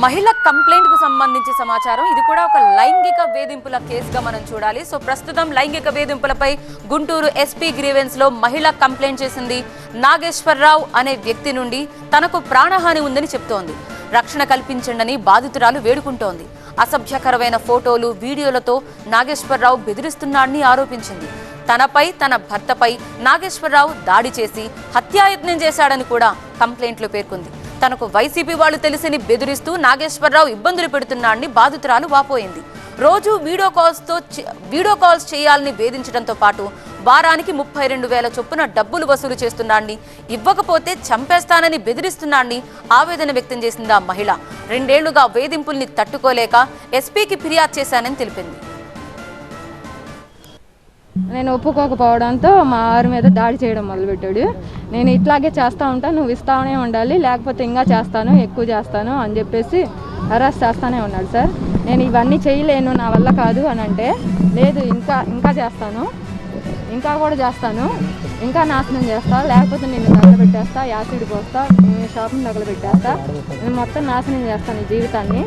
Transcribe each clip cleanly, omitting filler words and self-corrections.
మహిళ కంప్లైంట్ కు సంబంధించి సమాచారం. ఇది కూడా ఒక లైంగిక వేధింపుల కేసుగా మనం చూడాలి. సో ప్రస్తుతం లైంగిక వేధింపులపై గుంటూరు ఎస్పీ గ్రీవెన్స్ లో మహిళ కంప్లైంట్ చేసింది. నాగేశ్వరరావు అనే వ్యక్తి నుండి తనకు ప్రాణహాని ఉందని చెప్తోంది. రక్షణ కల్పించండి బాధితురాలు వేడుకుంటోంది. అసభ్యకరమైన ఫోటోలు వీడియోలతో నాగేశ్వరరావు బెదిరిస్తున్నాడని ఆరోపించింది. తనపై తన భర్తపై నాగేశ్వరరావు దాడి చేసి హత్యాయత్నం చేశాడని కూడా కంప్లైంట్లో పేర్కొంది. తనకు వైసీపీ వాళ్ళు తెలిసిని బెదిరిస్తూ నాగేశ్వరరావు ఇబ్బందులు పెడుతున్నాడని బాధితురాలు వాపోయింది. రోజు వీడియో కాల్స్ చేయాలని వేధించడంతో పాటు వారానికి 32,000 చొప్పున డబ్బులు వసూలు చేస్తున్నాడని, ఇవ్వకపోతే చంపేస్తానని బెదిరిస్తున్నాడని ఆవేదన వ్యక్తం చేసింది ఆ మహిళ. 2 ఏళ్లుగా వేధింపుల్ని తట్టుకోలేక ఎస్పీకి ఫిర్యాదు చేశానని తెలిపింది. నేను ఒప్పుకోకపోవడంతో మా ఆరు మీద దాడి చేయడం మొదలుపెట్టాడు. నేను ఇట్లాగే చేస్తూ ఉంటాను, నువ్వు ఇస్తానే ఉండాలి, లేకపోతే ఇంకా చేస్తాను, ఎక్కువ చేస్తాను అని చెప్పేసి అరెస్ట్ చేస్తూనే ఉన్నాడు సార్. నేను ఇవన్నీ చేయలేను, నా వల్ల కాదు అని అంటే, లేదు ఇంకా చేస్తాను, ఇంకా కూడా చేస్తాను, ఇంకా నాశనం చేస్తా, లేకపోతే నేను తగలబెట్టేస్తా, యాసిడ్ పోస్తా, నేను షాప్ని తగలబెట్టేస్తా, నేను మొత్తం నాశనం చేస్తాను ఈ జీవితాన్ని,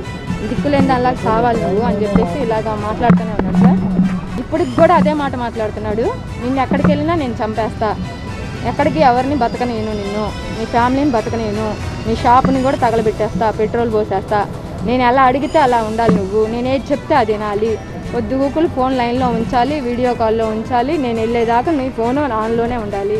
దిక్కులేని దానిలాగా కావాలి నువ్వు అని చెప్పేసి ఇలాగా మాట్లాడుతూనే ఉన్నాడు సార్. ఇప్పటికి కూడా అదే మాట మాట్లాడుతున్నాడు. నిన్ను ఎక్కడికి వెళ్ళినా నేను చంపేస్తా, ఎక్కడికి ఎవరిని బతకనేను, నిన్ను నీ ఫ్యామిలీని బతకనేను, నీ షాప్ని కూడా తగలబెట్టేస్తా, పెట్రోల్ పోసేస్తా, నేను ఎలా అడిగితే అలా ఉండాలి, నువ్వు నేను ఏది చెప్తే అది వినాలి, పొద్దుగూకులు ఫోన్ లైన్లో ఉంచాలి, వీడియో కాల్లో ఉంచాలి, నేను వెళ్ళేదాకా నీ ఫోన్ ఆన్లోనే ఉండాలి.